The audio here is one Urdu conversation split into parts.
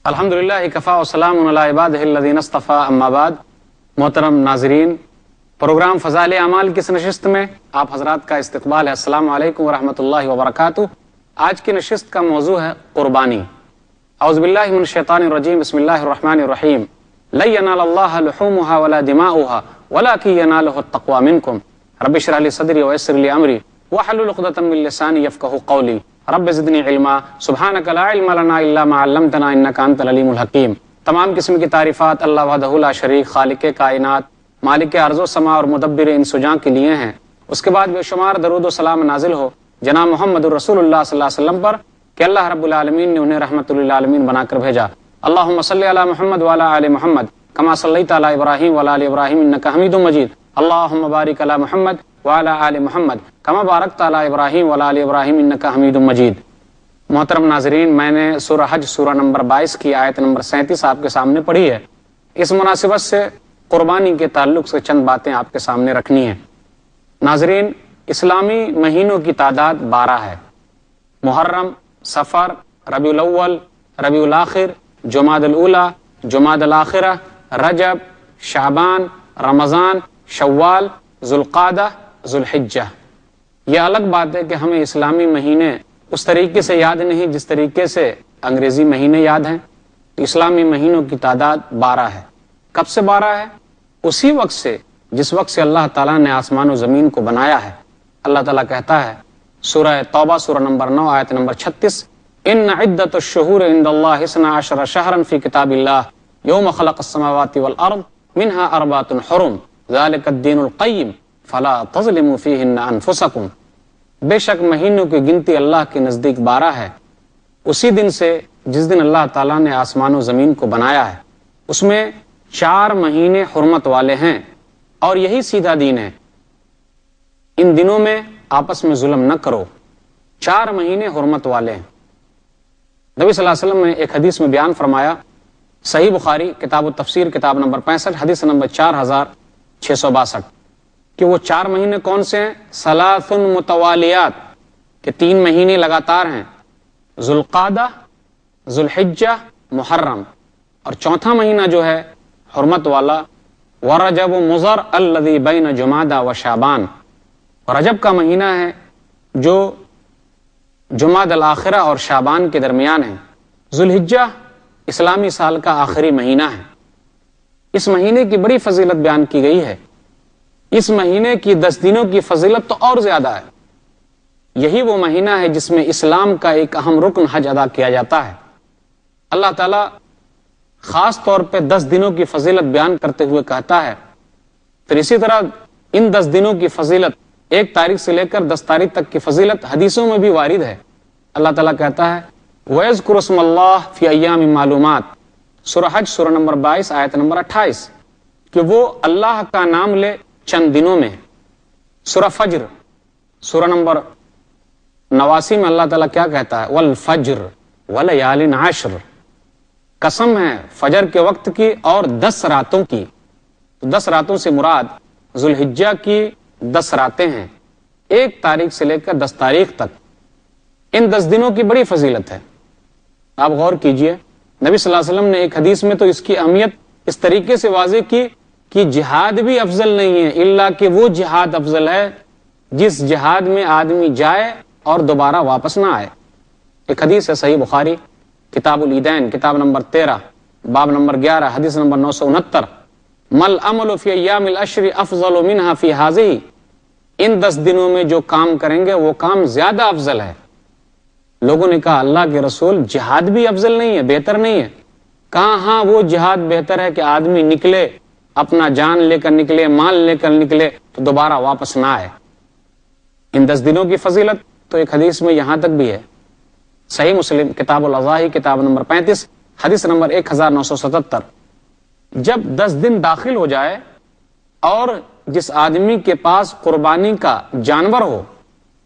الحمدللہ کفا وسلام علی عبادہ الذین اصطفیٰ اما بعد۔ محترم ناظرین، پروگرام فضائل اعمال کی اس نشست میں آپ حضرات کا استقبال ہے۔ السلام علیکم ورحمۃ اللہ وبرکاتہ۔ آج کی نشست کا موضوع ہے قربانی۔ اعوذ باللہ من الشیطان الرجیم، بسم اللہ الرحمن الرحیم۔ لن ینال اللہ لحومها ولا دماؤها ولکن ینالہ التقوی منکم۔ رب اشرح لی صدری ویسر لی امری واحلل عقدۃ من لسانی یفقہوا قولی۔ رب زدنی علما سبحانک لا علم لنا الا ما علمتنا انک انت العلیم الحکیم۔ تمام قسم کی تعریفات اللہ وحدہ لا شریک، خالق کائنات، مالک ارض و سما اور مدبر ان سجاں کے لیے ہیں۔ اس کے بعد بے شمار درود و سلام نازل ہو جناب محمد الرسول اللہ صلی اللہ علیہ وسلم پر کہ اللہ رب العالمین نے انہیں رحمت للعالمین بنا کر بھیجا۔ اللہم صلی علی محمد وعلی آل محمد کما صلیت علی ابراہیم وعلی آل ابراہیم انک حمید مجید۔ اللہم بارک علی محمد وعلی آل محمد کما بارکت علی ابراہیم وعلی آل ابراہیم انک حمید مجید۔ محترم ناظرین، میں نے سورہ حج سورہ نمبر 22 کی آیت نمبر 37 آپ کے سامنے پڑھی ہے۔ اس مناسبت سے قربانی کے تعلق سے چند باتیں آپ کے سامنے رکھنی ہیں۔ ناظرین، اسلامی مہینوں کی تعداد 12 ہے۔ محرم، صفر، ربیع الاول، ربیع الاخر، جمادی الاولی، جمادی الاخرہ، رجب، شعبان، رمضان، شوال، ذوالقعدہ، ذوالحجہ۔ یہ الگ بات ہے کہ ہمیں اسلامی مہینے اس طریقے سے یاد نہیں جس طریقے سے انگریزی مہینے یاد ہیں۔ اسلامی مہینوں کی تعداد 12 ہے۔ کب سے 12 ہے؟ اسی وقت سے جس وقت سے اللہ تعالیٰ نے آسمان و زمین کو بنایا ہے۔ اللہ تعالیٰ کہتا ہے سورہ توبہ سورہ نمبر 9 آیت نمبر 36، ان عدۃ الشہور عند اللہ 12 شہرا فی کتاب اللہ یوم خلق السماوات والارض منها اربعۃ حرم ذلک الدین القیم فلا تظلموا فیہن انفسکم۔ بے شک مہینوں کی گنتی اللہ کے نزدیک 12 ہے، اسی دن سے جس دن اللہ تعالیٰ نے آسمان و زمین کو بنایا ہے۔ اس میں 4 مہینے حرمت والے ہیں اور یہی سیدھا دین ہے۔ ان دنوں میں آپس میں ظلم نہ کرو۔ 4 مہینے حرمت والے ہیں۔ نبی صلی اللہ علیہ وسلم نے ایک حدیث میں بیان فرمایا، صحیح بخاری کتاب التفسیر کتاب نمبر 65 حدیث نمبر 4662، کہ وہ 4 مہینے کون سے ہیں؟ ثلاث متوالیات، کہ 3 مہینے لگاتار ہیں، ذوالقعدہ، ذوالحجہ، محرم، اور 4تھا مہینہ جو ہے حرمت والا ورجب مضر الذی بین جمادی و شعبان۔ رجب کا مہینہ ہے جو جمادی الاخرہ اور شعبان کے درمیان ہے۔ ذوالحجہ اسلامی سال کا آخری مہینہ ہے۔ اس مہینے کی بڑی فضیلت بیان کی گئی ہے۔ اس مہینے کی 10 دنوں کی فضیلت تو اور زیادہ ہے۔ یہی وہ مہینہ ہے جس میں اسلام کا ایک اہم رکن حج ادا کیا جاتا ہے۔ اللہ تعالیٰ خاص طور پہ 10 دنوں کی فضیلت بیان کرتے ہوئے کہتا ہے، پھر اسی طرح ان 10 دنوں کی فضیلت 1 تاریخ سے لے کر 10 تاریخ تک کی فضیلت حدیثوں میں بھی وارد ہے۔ اللہ تعالیٰ کہتا ہے وَيَذْكُرُ اسْمَ اللَّهِ فِي أَيَّامٍ مَّعْلُومَاتٍ، سورہ حج سورہ نمبر 22 آیت نمبر 28، کہ وہ اللہ کا نام لے چند دنوں میں۔ سورہ فجر سورہ نمبر 89 میں اللہ تعالیٰ کیا کہتا ہے؟ وَالْفَجْرِ وَلَيَالٍ عَشْرٍ، قسم ہے فجر کے وقت کی اور 10 راتوں کی۔ تو 10 راتوں سے مراد ذوالحجہ کی 10 راتیں ہیں، 1 تاریخ سے لے کر 10 تاریخ تک۔ ان 10 دنوں کی بڑی فضیلت ہے۔ آپ غور کیجئے، نبی صلی اللہ علیہ وسلم نے ایک حدیث میں تو اس کی اہمیت اس طریقے سے واضح کی کہ جہاد بھی افضل نہیں ہے الا کہ وہ جہاد افضل ہے جس جہاد میں آدمی جائے اور دوبارہ واپس نہ آئے۔ ایک حدیث ہے صحیح بخاری کتاب العیدین کتاب نمبر 13 باب نمبر 11 حدیث نمبر 969، مل عمل فی ایام العشر افضل منها فی هذه، ان 10 دنوں میں جو کام کریں گے وہ کام زیادہ افضل ہے۔ لوگوں نے کہا اللہ کے رسول، جہاد بھی افضل نہیں ہے، بہتر نہیں ہے؟ کہا ہاں، وہ جہاد بہتر ہے کہ آدمی نکلے، اپنا جان لے کر نکلے، مال لے کر نکلے تو دوبارہ واپس نہ آئے۔ ان 10 دنوں کی فضیلت تو ایک حدیث میں یہاں تک بھی ہے، صحیح مسلم کتاب الاضاحی کتاب نمبر 35 حدیث نمبر 1977، جب 10 دن داخل ہو جائے اور جس آدمی کے پاس قربانی کا جانور ہو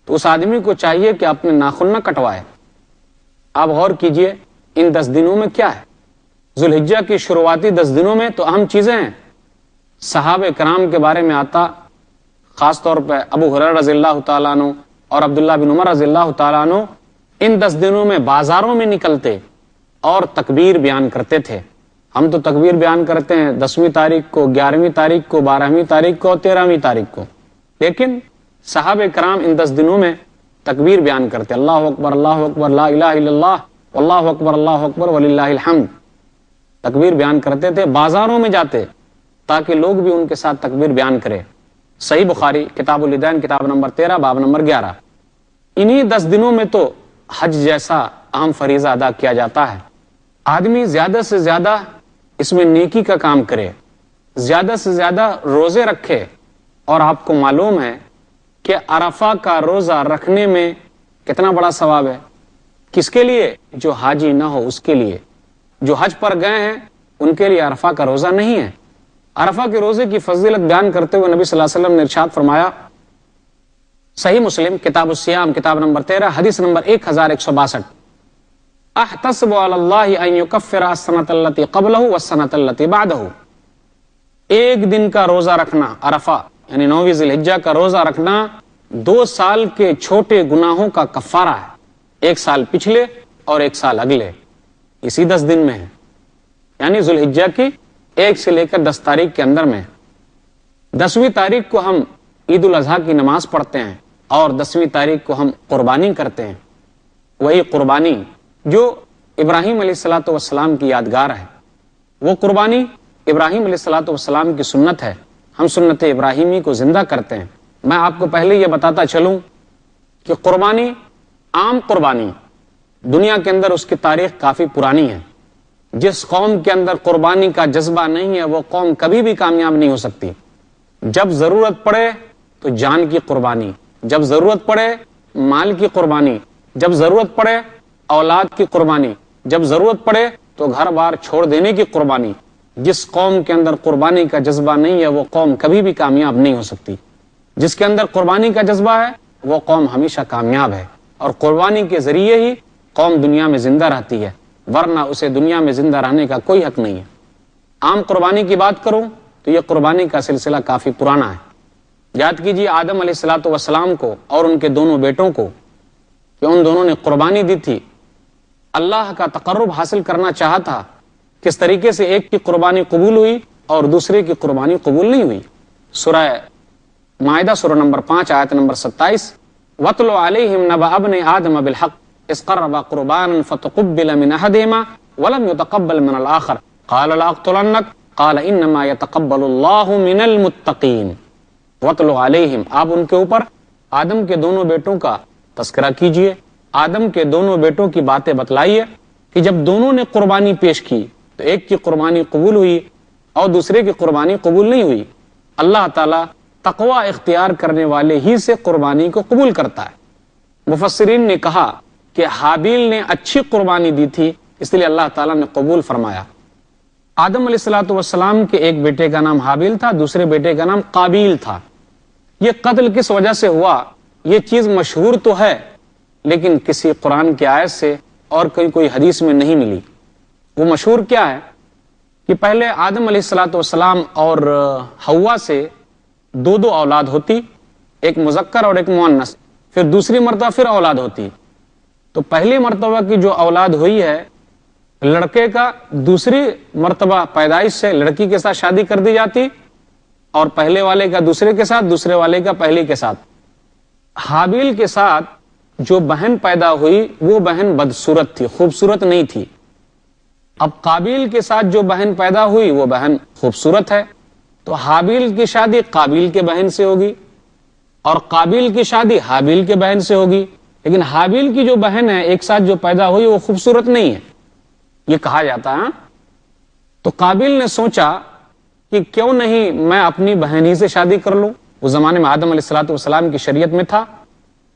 تو اس آدمی کو چاہیے کہ اپنے ناخن نہ کٹوائے۔ آپ غور کیجئے ان 10 دنوں میں کیا ہے۔ ذوالحجہ کی شروعاتی 10 دنوں میں تو اہم چیزیں ہیں۔ صحابہ کرام کے بارے میں آتا، خاص طور پہ ابو ہریرہ رضی اللہ تعالیٰ عنہ اور عبداللہ بن عمر رضی اللہ تعالیٰ عنہ ان 10 دنوں میں بازاروں میں نکلتے، اور تکبیر بیان کرتے تھے۔ ہم تو تکبیر بیان کرتے ہیں 10ویں تاریخ کو، 11ویں تاریخ کو، 12ویں تاریخ کو اور 13ویں تاریخ کو، لیکن صحابہ کرام ان 10 دنوں میں تکبیر بیان کرتے، اللہ اکبر لا الہ الا اللہ، اللہ اکبر وللہ الحمد، تکبیر بیان کرتے تھے۔ بازاروں میں جاتے تاکہ لوگ بھی ان کے ساتھ تکبیر بیان کرے۔ صحیح بخاری کتاب الادین کتاب نمبر 13 باب نمبر 11۔ انہی 10 دنوں میں تو حج جیسا اہم فریضہ ادا کیا جاتا ہے۔ آدمی زیادہ سے زیادہ اس میں نیکی کا کام کرے، زیادہ سے زیادہ روزے رکھے، اور آپ کو معلوم ہے کہ عرفہ کا روزہ رکھنے میں کتنا بڑا ثواب ہے۔ کس کے لیے؟ جو حاجی نہ ہو اس کے لیے، جو حج پر گئے ہیں ان کے لیے عرفہ کا روزہ نہیں ہے۔ عرفہ کے روزے کی فضیلت بیان کرتے ہوئے نبی صلی اللہ علیہ وسلم نے ارشاد فرمایا، صحیح مسلم کتاب الصیام کتاب نمبر 13 حدیث نمبر 1162، احتسب علی اللہ ان یکفر السنۃ التی قبلہ والسنۃ التی بعدہ، ایک دن کا روزہ رکھنا عرفہ یعنی 9 ذی الحجہ کا روزہ رکھنا 2 سال کے چھوٹے گناہوں کا کفارہ ہے، 1 سال پچھلے اور 1 سال اگلے، اسی 10 دن میں ہے، یعنی ذی الحجہ کی 1 سے لے کر 10 تاریخ کے اندر میں۔ 10ویں تاریخ کو ہم عید الاضحیٰ کی نماز پڑھتے ہیں اور 10ویں تاریخ کو ہم قربانی کرتے ہیں، وہی قربانی جو ابراہیم علیہ الصلوۃ والسلام کی یادگار ہے۔ وہ قربانی ابراہیم علیہ الصلوۃ والسلام کی سنت ہے، ہم سنت ابراہیمی کو زندہ کرتے ہیں۔ میں آپ کو پہلے یہ بتاتا چلوں کہ قربانی، عام قربانی، دنیا کے اندر اس کی تاریخ کافی پرانی ہے۔ جس قوم کے اندر قربانی کا جذبہ نہیں ہے وہ قوم کبھی بھی کامیاب نہیں ہو سکتی۔ جب ضرورت پڑے تو جان کی قربانی، جب ضرورت پڑے مال کی قربانی، جب ضرورت پڑے اولاد کی قربانی، جب ضرورت پڑے تو گھر بار چھوڑ دینے کی قربانی۔ جس قوم کے اندر قربانی کا جذبہ نہیں ہے وہ قوم کبھی بھی کامیاب نہیں ہو سکتی۔ جس کے اندر قربانی کا جذبہ ہے وہ قوم ہمیشہ کامیاب ہے، اور قربانی کے ذریعے ہی قوم دنیا میں زندہ رہتی ہے، ورنہ اسے دنیا میں زندہ رہنے کا کوئی حق نہیں ہے۔ عام قربانی کی بات کروں تو یہ قربانی کا سلسلہ کافی پرانا ہے۔ یاد کیجیے آدم علیہ الصلوۃ والسلام کو اور ان کے دونوں بیٹوں کو، کہ ان دونوں نے قربانی دی تھی، اللہ کا تقرب حاصل کرنا چاہا تھا۔ کس طریقے سے ایک کی قربانی قبول ہوئی اور دوسرے کی قربانی قبول نہیں ہوئی؟ سورہ مائدہ سورہ نمبر 5 آیت نمبر 27، وَاتْلُ عَلَيْهِمْ نَبَأَ ابْنَيْ آدَمَ بِالْحَقِّ إِذْ قَرَّبَا قُرْبَانًا فَتُقُبِّلَ مِنْ أَحَدِهِمَا وَلَمْ يُتَقَبَّلْ مِنَ الْآخَرِ قَالَ لَأَقْتُلَنَّكَ قَالَ إِنَّمَا يَتَقَبَّلُ اللَّهُ مِنَ الْمُتَّقِينَ۔ وَاتْلُ عَلَيْهِمْ، آپ ان کے اوپر آدم کے دونوں بیٹوں کا تذکرہ کیجئے، آدم کے دونوں بیٹوں کی باتیں بتلائیے کہ جب دونوں نے قربانی پیش کی تو ایک کی قربانی قبول ہوئی اور دوسرے کی قربانی قبول نہیں ہوئی۔ اللہ تعالیٰ تقوی اختیار کرنے والے ہی سے قربانی کو قبول کرتا ہے۔ مفسرین نے کہا کہ حابیل نے اچھی قربانی دی تھی، اس لیے اللہ تعالیٰ نے قبول فرمایا۔ آدم علیہ الصلوۃ والسلام کے ایک بیٹے کا نام حابیل تھا، دوسرے بیٹے کا نام قابیل تھا۔ یہ قتل کس وجہ سے ہوا یہ چیز مشہور تو ہے، لیکن کسی قرآن کی آیت سے اور کوئی حدیث میں نہیں ملی۔ وہ مشہور کیا ہے کہ پہلے آدم علیہ الصلوۃ والسلام اور حوا سے 2 اولاد ہوتی، ایک مذکر اور ایک مؤنث، پھر دوسری مرتبہ پھر اولاد ہوتی۔ تو پہلی مرتبہ کی جو اولاد ہوئی ہے لڑکے کا، دوسری مرتبہ پیدائش سے لڑکی کے ساتھ شادی کر دی جاتی، اور پہلے والے کا دوسرے کے ساتھ، دوسرے والے کا پہلے کے ساتھ۔ حابیل کے ساتھ جو بہن پیدا ہوئی وہ بہن بدصورت تھی، خوبصورت نہیں تھی۔ اب قابیل کے ساتھ جو بہن پیدا ہوئی وہ بہن خوبصورت ہے، تو حابیل کی شادی قابیل کے بہن سے ہوگی اور قابیل کی شادی حابیل کے بہن سے ہوگی، لیکن حابیل کی جو بہن ہے ایک ساتھ جو پیدا ہوئی وہ خوبصورت نہیں ہے، یہ کہا جاتا ہے۔ تو قابیل نے سوچا کہ کیوں نہیں میں اپنی بہن ہی سے شادی کر لوں۔ اس زمانے میں آدم علیہ الصلوۃ والسلام کی شریعت میں تھا،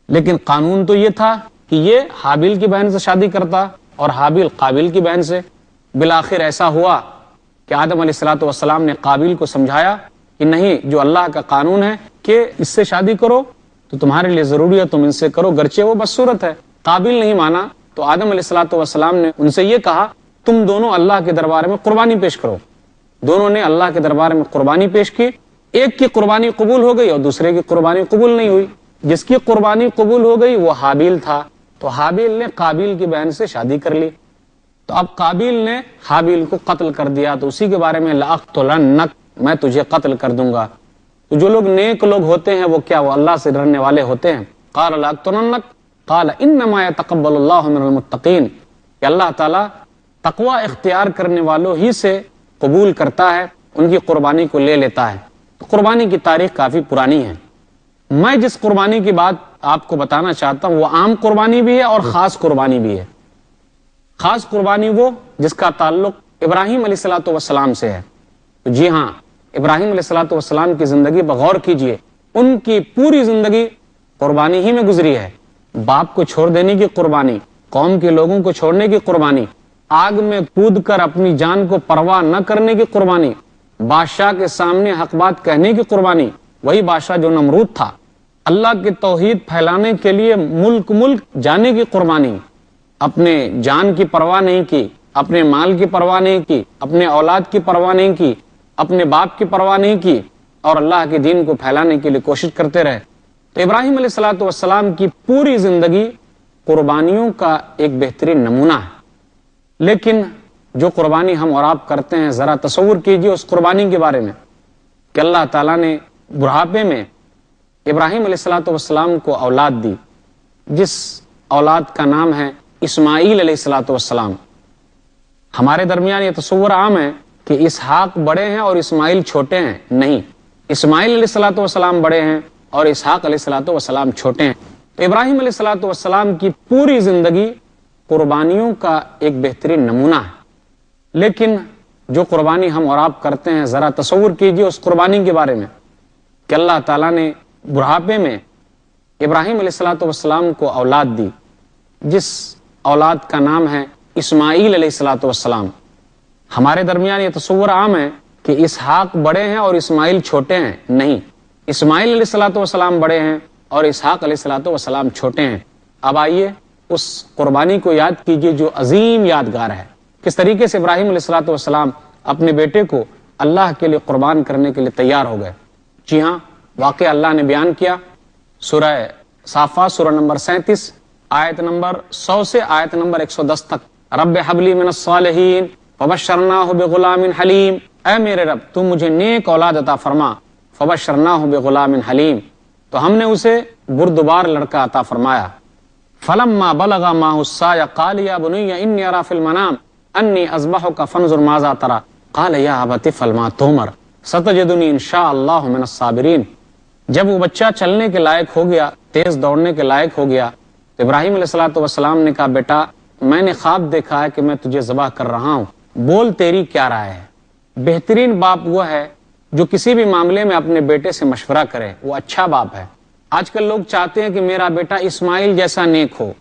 لیکن قانون تو یہ تھا کہ یہ حابیل کی بہن سے شادی کرتا اور حابیل قابیل کی بہن سے۔ بالآخر ایسا ہوا کہ آدم علیہ الصلوۃ والسلام نے قابیل کو سمجھایا کہ نہیں، جو اللہ کا قانون ہے کہ اس سے شادی کرو تو تمہارے لیے ضروری ہے تم ان سے کرو، گرچہ وہ بدصورت ہے۔ قابیل نہیں مانا تو آدم علیہ الصلوۃ والسلام نے ان سے یہ کہا تم دونوں اللہ کے دربار میں قربانی پیش کرو۔ دونوں نے اللہ کے دربار میں قربانی پیش کی، ایک کی قربانی قبول ہو گئی اور دوسرے کی قربانی قبول نہیں ہوئی۔ جس کی قربانی قبول ہو گئی وہ حابیل تھا، تو حابیل نے قابیل کی بہن سے شادی کر لی۔ تو اب قابیل نے حابیل کو قتل کر دیا، تو اسی کے بارے میں لأقتلنک، میں تجھے قتل کر دوں گا۔ تو جو لوگ نیک لوگ ہوتے ہیں وہ کیا، وہ اللہ سے ڈرنے والے ہوتے ہیں۔ قال لأقتلنک قال انما يتقبل اللہ من المتقین، کہ اللہ تعالیٰ تقوی اختیار کرنے والوں ہی سے قبول کرتا ہے، ان کی قربانی کو لے لیتا ہے۔ تو قربانی کی تاریخ کافی پرانی ہے۔ میں جس قربانی کی بات آپ کو بتانا چاہتا ہوں وہ عام قربانی بھی ہے اور خاص قربانی بھی ہے۔ خاص قربانی وہ جس کا تعلق ابراہیم علیہ الصلوۃ والسلام سے ہے۔ جی ہاں، ابراہیم علیہ الصلوۃ والسلام کی زندگی پر غور کیجئے، ان کی پوری زندگی قربانی ہی میں گزری ہے۔ باپ کو چھوڑ دینے کی قربانی، قوم کے لوگوں کو چھوڑنے کی قربانی، آگ میں کود کر اپنی جان کو پرواہ نہ کرنے کی قربانی، بادشاہ کے سامنے حق بات کہنے کی قربانی، وہی بادشاہ جو نمرود تھا، اللہ کی توحید پھیلانے کے لیے ملک جانے کی قربانی، اپنے جان کی پرواہ نہیں کی، اپنے مال کی پرواہ نہیں کی، اپنے اولاد کی پرواہ نہیں کی، اپنے باپ کی پرواہ نہیں کی، اور اللہ کے دین کو پھیلانے کے لیے کوشش کرتے رہے۔ تو ابراہیم علیہ الصلوۃ والسلام کی پوری زندگی قربانیوں کا ایک بہترین نمونہ ہے۔ لیکن جو قربانی ہم اور آپ کرتے ہیں، ذرا تصور کیجئے اس قربانی کے بارے میں کہ اللہ تعالیٰ نے بڑھاپے میں ابراہیم علیہ الصلوۃ والسلام کو اولاد دی، جس اولاد کا نام ہے اسماعیل علیہ الصلوۃ والسلام۔ ہمارے درمیان یہ تصور عام ہے کہ اسحاق بڑے ہیں اور اسماعیل چھوٹے ہیں، نہیں، اسماعیل علیہ الصلوۃ والسلام بڑے ہیں اور اسحاق علیہ الصلوۃ والسلام چھوٹے ہیں۔ تو ابراہیم علیہ الصلوۃ والسلام کی پوری زندگی قربانیوں کا ایک بہترین نمونہ ہے۔ لیکن جو قربانی ہم اور آپ کرتے ہیں، ذرا تصور کیجئے اس قربانی کے بارے میں کہ اللہ تعالیٰ نے بڑھاپے میں ابراہیم علیہ الصلوۃ والسلام کو اولاد دی، جس اولاد کا نام ہے اسماعیل علیہ الصلوۃ والسلام۔ ہمارے درمیان یہ تصور عام ہے کہ اسحاق بڑے ہیں اور اسماعیل چھوٹے ہیں، نہیں، اسماعیل علیہ الصلوۃ والسلام بڑے ہیں اور اسحاق علیہ الصلوۃ والسلام چھوٹے ہیں۔ اب آئیے اس قربانی کو یاد کیجئے جو عظیم یادگار ہے، کس طریقے سے ابراہیم علیہ الصلوۃ والسلام اپنے بیٹے کو اللہ کے لیے قربان کرنے کے لیے تیار ہو گئے۔ جی ہاں، واقعہ اللہ نے بیان کیا سورہ صافات سورہ نمبر 37 آیت نمبر 100 سے آیت نمبر 110 تک۔ رب حب لی من الصالحین فبشرناہ بغلام حلیم، اے میرے رب تو مجھے نیک اولاد عطا فرما، فبشرناہ بغلام حلیم، تو ہم نے اسے بردبار لڑکا عطا فرمایا۔ فلما بلغ معه السعي قال يا بني اني ارى في المنام اني اذبحك فانظر ماذا ترى قال يا ابت افعل ما تؤمر ستجدني ان شاء الله من الصابرين۔ جب وہ بچہ چلنے کے لائق ہو گیا، تیز دوڑنے کے لائق ہو گیا، تو ابراہیم علیہ الصلوۃ والسلام نے کہا بیٹا میں نے خواب دیکھا ہے کہ میں تجھے ذبح کر رہا ہوں، بول تیری کیا رائے ہے۔ بہترین باپ وہ ہے جو کسی بھی معاملے میں اپنے بیٹے سے مشورہ کرے، وہ اچھا باپ ہے۔ آج کل لوگ چاہتے ہیں کہ میرا بیٹا اسماعیل جیسا نیک ہو،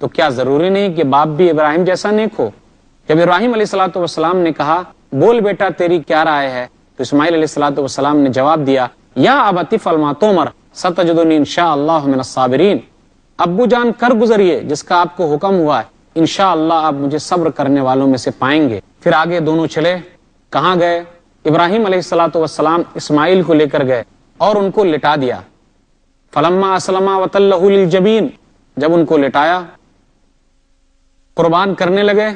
تو کیا ضروری نہیں کہ باپ بھی ابراہیم جیسا نیک ہو؟ جب ابراہیم علیہ الصلوۃ والسلام نے کہا بول بیٹا تیری کیا رائے ہے، تو اسماعیل علیہ الصلوۃ والسلام نے جواب دیا یا ابت افعل ما تؤمر ستجدنی ان شاء اللہ من الصابرین، ابو جان کر گزریے جس کا آپ کو حکم ہوا ہے، انشاءاللہ آپ مجھے صبر کرنے والوں میں سے پائیں گے۔ پھر آگے دونوں چلے، کہاں گئے؟ ابراہیم علیہ الصلوۃ والسلام اسماعیل کو لے کر گئے اور ان کو لٹا دیا۔ فلما اسلما وتلہ للجبین، جب ان کو لٹایا قربان کرنے لگے،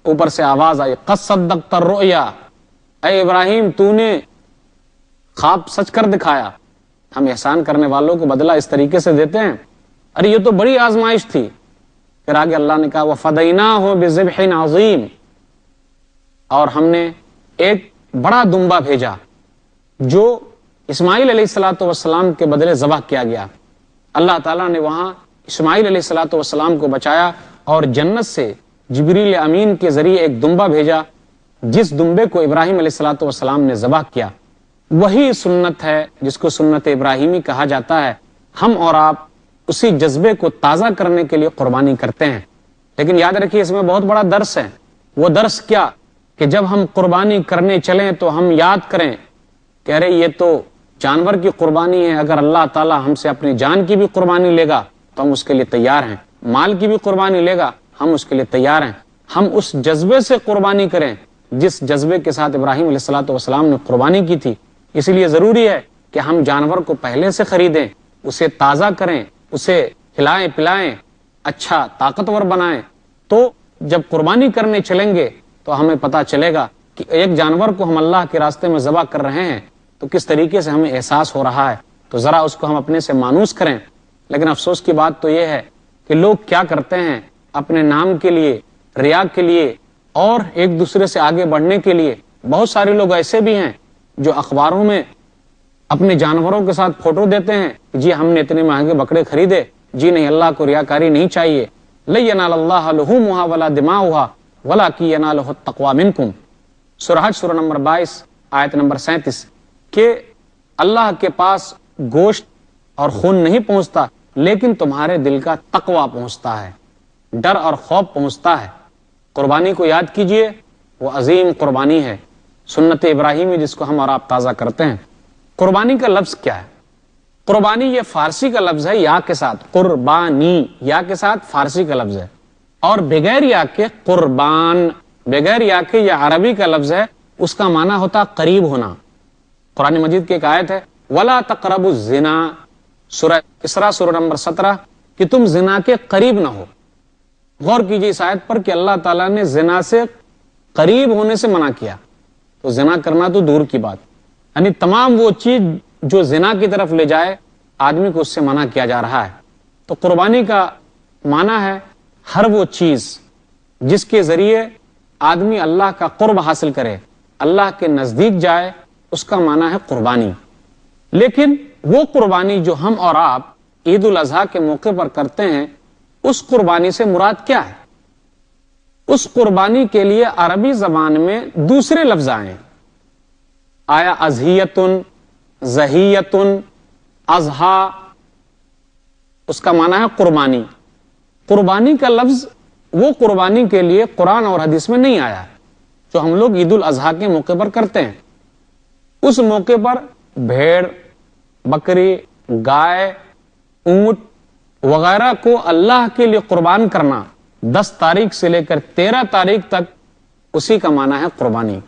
اوپر سے آواز آئی قد صدقت الرؤیا، اے ابراہیم تو نے خواب سچ کر دکھایا۔ ہم احسان کرنے والوں کو بدلہ اس طریقے سے دیتے ہیں، ارے یہ تو بڑی آزمائش تھی۔ پھر آگے اللہ نے کہا وفدیناہ بذبح عظیم، اور ہم نے ایک بڑا دمبا بھیجا جو اسماعیل علیہ الصلوۃ والسلام کے بدلے ذبح کیا گیا۔ اللہ تعالیٰ نے وہاں اسماعیل علیہ الصلوۃ والسلام کو بچایا اور جنت سے جبریل امین کے ذریعے ایک دمبا بھیجا، جس دمبے کو ابراہیم علیہ الصلوۃ والسلام نے ذبح کیا۔ وہی سنت ہے جس کو سنت ابراہیمی کہا جاتا ہے۔ ہم اور آپ اسی جذبے کو تازہ کرنے کے لیے قربانی کرتے ہیں، لیکن یاد رکھیے اس میں بہت بڑا درس ہے۔ وہ درس کیا کہ جب ہم قربانی کرنے چلیں تو ہم یاد کریں کہ ارے یہ تو جانور کی قربانی ہے، اگر اللہ تعالیٰ ہم سے اپنی جان کی بھی قربانی لے گا تو ہم اس کے لیے تیار ہیں، مال کی بھی قربانی لے گا ہم اس کے لیے تیار ہیں۔ ہم اس جذبے سے قربانی کریں جس جذبے کے ساتھ ابراہیم علیہ الصلوۃ والسلام نے قربانی کی تھی۔ اس لیے ضروری ہے کہ ہم جانور کو پہلے سے خریدیں، اسے تازہ کریں، اسے کھلائیں پلائیں، اچھا طاقتور بنائیں، تو جب قربانی کرنے چلیں گے تو ہمیں پتہ چلے گا کہ ایک جانور کو ہم اللہ کے راستے میں ذبح کر رہے ہیں تو کس طریقے سے ہمیں احساس ہو رہا ہے، تو ذرا اس کو ہم اپنے سے مانوس کریں۔ لیکن افسوس کی بات تو یہ ہے کہ لوگ کیا کرتے ہیں، اپنے نام کے لیے، ریا کے لیے اور ایک دوسرے سے آگے بڑھنے کے لیے، بہت سارے لوگ ایسے بھی ہیں جو اخباروں میں اپنے جانوروں کے ساتھ فوٹو دیتے ہیں، جی ہم نے اتنے مہنگے بکرے خریدے۔ جی نہیں، اللہ کو ریاکاری نہیں چاہیے۔ لن ینال اللہ لحومها ولا دماؤها ولکن ینالہ التقوی منکم، سورہ حج سورہ نمبر 22 آیت نمبر 37، کہ اللہ کے پاس گوشت اور خون نہیں پہنچتا لیکن تمہارے دل کا تقوی پہنچتا ہے، ڈر اور خوف پہنچتا ہے۔ قربانی کو یاد کیجئے، وہ عظیم قربانی ہے، سنت ابراہیمی جس کو ہم اور آپ تازہ کرتے ہیں۔ قربانی کا لفظ کیا ہے؟ قربانی یہ فارسی کا لفظ ہے یا کے ساتھ، قربانی یا کے ساتھ فارسی کا لفظ ہے، اور بغیر یا کے قربان، بغیر یا کے یہ عربی کا لفظ ہے، اس کا معنی ہوتا قریب ہونا۔ قرآن مجید کی ایک آیت ہے وَلَا تَقْرَبُوا الزِّنَا، سورہ اسراء سورہ نمبر 17، کہ تم زنا کے قریب نہ ہو۔ غور کیجیے اس آیت پر کہ اللہ تعالیٰ نے زنا سے قریب ہونے سے منع کیا، تو زنا کرنا تو دور کی بات، یعنی تمام وہ چیز جو زنا کی طرف لے جائے آدمی کو اس سے منع کیا جا رہا ہے۔ تو قربانی کا معنی ہے ہر وہ چیز جس کے ذریعے آدمی اللہ کا قرب حاصل کرے، اللہ کے نزدیک جائے، اس کا معنی ہے قربانی۔ لیکن وہ قربانی جو ہم اور آپ عید الاضحیٰ کے موقع پر کرتے ہیں، اس قربانی سے مراد کیا ہے؟ اس قربانی کے لیے عربی زبان میں دوسرے لفظ آئے ہیں، آیا اضحیتن، ضحیتن، اضحیٰ، اس کا معنی ہے قربانی۔ قربانی کا لفظ وہ قربانی کے لیے قرآن اور حدیث میں نہیں آیا جو ہم لوگ عید الاضحیٰ کے موقع پر کرتے ہیں۔ اس موقع پر بھیڑ، بکری، گائے، اونٹ وغیرہ کو اللہ کے لیے قربان کرنا 10 تاریخ سے لے کر 13 تاریخ تک، اسی کا معنی ہے قربانی،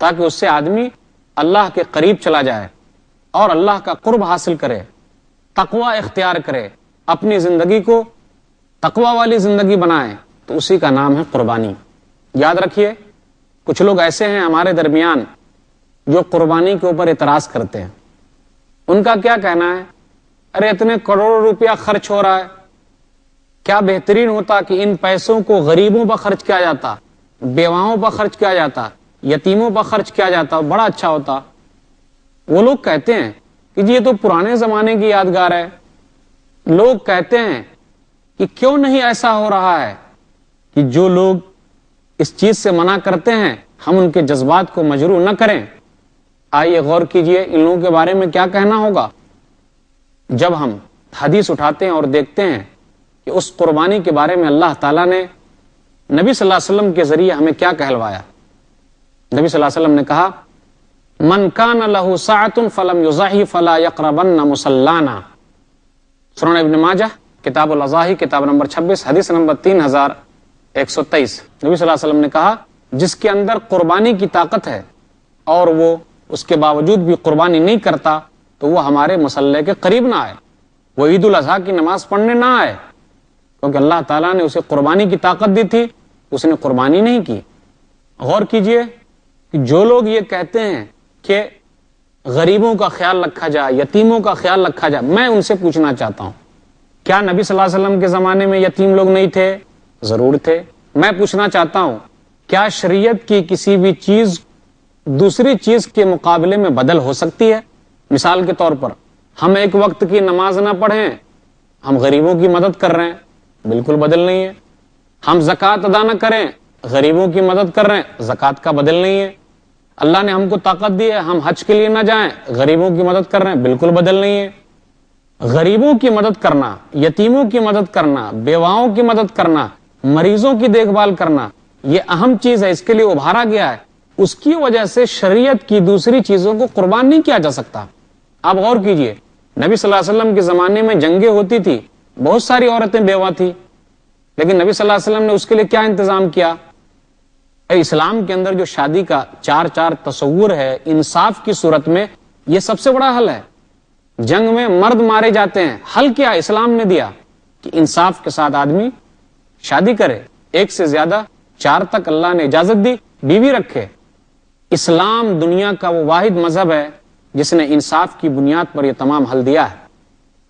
تاکہ اس سے آدمی اللہ کے قریب چلا جائے اور اللہ کا قرب حاصل کرے، تقوی اختیار کرے، اپنی زندگی کو تقوی والی زندگی بنائے، تو اسی کا نام ہے قربانی۔ یاد رکھیے، کچھ لوگ ایسے ہیں ہمارے درمیان جو قربانی کے اوپر اعتراض کرتے ہیں۔ ان کا کیا کہنا ہے، ارے اتنے کروڑوں روپیہ خرچ ہو رہا ہے، کیا بہترین ہوتا کہ ان پیسوں کو غریبوں پر خرچ کیا جاتا، بیواؤں پر خرچ کیا جاتا، یتیموں پر خرچ کیا جاتا، بڑا اچھا ہوتا۔ وہ لوگ کہتے ہیں کہ جی یہ تو پرانے زمانے کی یادگار ہے۔ لوگ کہتے ہیں کہ کیوں نہیں ایسا ہو رہا ہے کہ جو لوگ اس چیز سے منع کرتے ہیں ہم ان کے جذبات کو مجروح نہ کریں۔ آئیے غور کیجئے ان لوگوں کے بارے میں کیا کہنا ہوگا جب ہم حدیث اٹھاتے ہیں اور دیکھتے ہیں کہ اس قربانی کے بارے میں اللہ تعالیٰ نے نبی صلی اللہ علیہ وسلم کے ذریعے ہمیں کیا کہلوایا۔ نبی صلی اللہ علیہ وسلم نے کہا من کان لہ سعۃ فلم یضحی فلا یقربن مصلانا، سنن ابن ماجہ کتاب الاضاحی کتاب نمبر 26 حدیث نمبر 3123۔ نبی صلی اللہ علیہ وسلم نے کہا جس کے اندر قربانی کی طاقت ہے اور وہ اس کے باوجود بھی قربانی نہیں کرتا تو وہ ہمارے مصلی کے قریب نہ آئے، وہ عید الاضحیٰ کی نماز پڑھنے نہ آئے، کیونکہ اللہ تعالیٰ نے اسے قربانی کی طاقت دی تھی، اس نے قربانی نہیں کی۔ غور کیجئے کہ جو لوگ یہ کہتے ہیں کہ غریبوں کا خیال رکھا جائے، یتیموں کا خیال رکھا جائے، میں ان سے پوچھنا چاہتا ہوں کیا نبی صلی اللہ علیہ وسلم کے زمانے میں یتیم لوگ نہیں تھے؟ ضرور تھے۔ میں پوچھنا چاہتا ہوں کیا شریعت کی کسی بھی چیز دوسری چیز کے مقابلے میں بدل ہو سکتی ہے؟ مثال کے طور پر ہم ایک وقت کی نماز نہ پڑھیں، ہم غریبوں کی مدد کر رہے ہیں، بالکل بدل نہیں ہے۔ ہم زکوٰۃ ادا نہ کریں، غریبوں کی مدد کر رہے ہیں، زکوٰۃ کا بدل نہیں ہے۔ اللہ نے ہم کو طاقت دی ہے، ہم حج کے لیے نہ جائیں، غریبوں کی مدد کر رہے ہیں، بالکل بدل نہیں ہے۔ غریبوں کی مدد کرنا، یتیموں کی مدد کرنا، بیواؤں کی مدد کرنا، مریضوں کی دیکھ بھال کرنا، یہ اہم چیز ہے، اس کے لیے ابھارا گیا ہے۔ اس کی وجہ سے شریعت کی دوسری چیزوں کو قربان نہیں کیا جا سکتا۔ آپ غور کیجئے، نبی صلی اللہ علیہ وسلم کے زمانے میں جنگیں ہوتی تھی، بہت ساری عورتیں بیوہ تھی، لیکن نبی صلی اللہ علیہ وسلم نے اس کے لیے کیا انتظام کیا؟ اسلام کے اندر جو شادی کا چار تصور ہے انصاف کی صورت میں، یہ سب سے بڑا حل ہے۔ جنگ میں مرد مارے جاتے ہیں، حل کیا اسلام نے دیا کہ انصاف کے ساتھ آدمی شادی کرے، ایک سے زیادہ 4 تک اللہ نے اجازت دی، بیوی رکھے۔ اسلام دنیا کا وہ واحد مذہب ہے جس نے انصاف کی بنیاد پر یہ تمام حل دیا ہے۔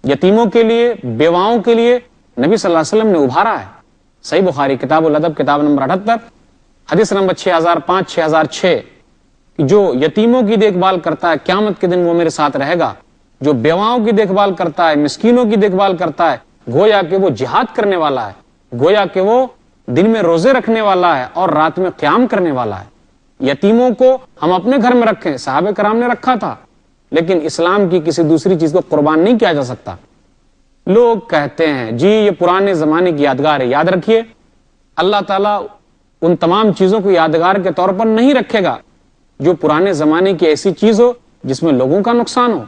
یتیموں کے لیے، بیواؤں کے لیے نبی صلی اللہ علیہ وسلم نے ابھارا ہے۔ صحیح بخاری کتاب الادب کتاب نمبر 78 حدیث نمبر 6005 6006، جو یتیموں کی دیکھ بھال کرتا ہے قیامت کے دن وہ میرے ساتھ رہے گا، جو بیواؤں کی دیکھ بھال کرتا ہے، مسکینوں کی دیکھ بھال کرتا ہے، گویا کہ وہ جہاد کرنے والا ہے، گویا کہ وہ دن میں روزے رکھنے والا ہے اور رات میں قیام کرنے والا ہے۔ یتیموں کو ہم اپنے گھر میں رکھیں، صحابہ کرام نے رکھا تھا، لیکن اسلام کی کسی دوسری چیز کو قربان نہیں کیا جا سکتا۔ لوگ کہتے ہیں جی یہ پرانے زمانے کی یادگار ہے، یاد رکھیے اللہ تعالیٰ ان تمام چیزوں کو یادگار کے طور پر نہیں رکھے گا جو پرانے زمانے کی ایسی چیز ہو جس میں لوگوں کا نقصان ہو۔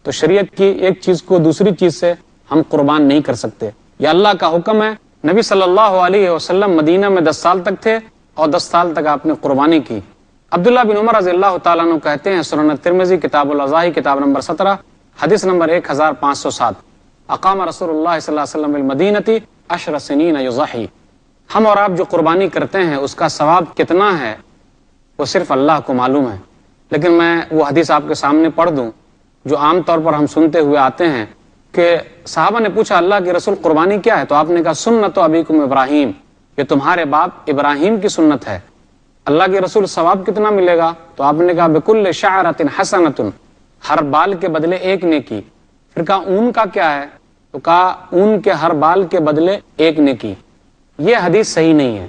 تو شریعت کی ایک چیز کو دوسری چیز سے ہم قربان نہیں کر سکتے، یہ اللہ کا حکم ہے۔ نبی صلی اللہ علیہ وسلم مدینہ میں 10 سال تک تھے اور 10 سال تک آپ نے قربانی کی۔ عبداللہ بن عمر رضی اللہ تعالیٰ عنہ کہتے ہیں، سنن ترمذی کتاب الاضاحی کتاب نمبر 17 حدیث نمبر 1507، اقام رسول اللہ صلی اللہ علیہ وسلم بالمدینہ 10 سنین یضحی۔ ہم اور آپ جو قربانی کرتے ہیں اس کا ثواب کتنا ہے وہ صرف اللہ کو معلوم ہے، لیکن میں وہ حدیث آپ کے سامنے پڑھ دوں جو عام طور پر ہم سنتے ہوئے آتے ہیں کہ صحابہ نے پوچھا اللہ کے رسول قربانی کیا ہے؟ تو آپ نے کہا سنت ابیکم ابراہیم، یہ تمہارے باپ ابراہیم کی سنت ہے۔ اللہ کے رسول ثواب کتنا ملے گا؟ تو آپ نے کہا بکل شعرۃ حسنۃ، ہر بال کے بدلے 1 نیکی۔ پھر کہا اون کا کیا ہے؟ تو کہا اون کے ہر بال کے بدلے 1 نیکی۔ یہ حدیث صحیح نہیں ہے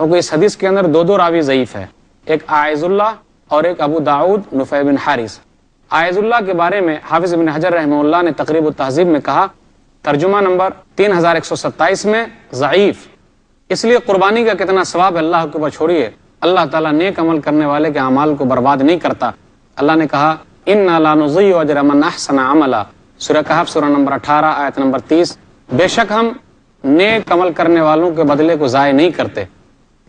کیونکہ اس حدیث کے اندر 2 راوی ضعیف ہے، ایک عائض اللہ اور ایک ابو داؤد نفیع بن حارث۔ عائض اللہ کے بارے میں حافظ ابن حجر رحمہ اللہ نے تقریب التہذیب میں کہا، ترجمہ نمبر 3127 میں ضعیف۔ اس لیے قربانی کا کتنا ثواب ہے اللہ کے اوپر چھوڑیے، اللہ تعالیٰ نیک عمل کرنے والے کے اعمال کو برباد نہیں کرتا۔ اللہ نے کہا انا لا نضيع اجر من احسن عملا، سورہ کہف سورہ نمبر 18 آیت نمبر 30، بے شک ہم نیک عمل کرنے والوں کے بدلے کو ضائع نہیں کرتے۔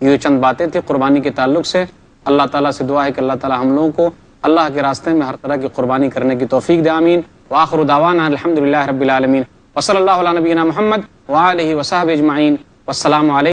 یہ چند باتیں تھیں قربانی کے تعلق سے۔ اللہ تعالیٰ سے دعا ہے کہ اللہ تعالیٰ ہم لوگوں کو اللہ کے راستے میں ہر طرح کی قربانی کرنے کی توفیق دے، آمین۔ وآخر دعوانا الحمدللہ رب العالمین، وصلی اللہ علی نبینا محمد وآلہ وصحبہ اجمعین، والسلام علیکم۔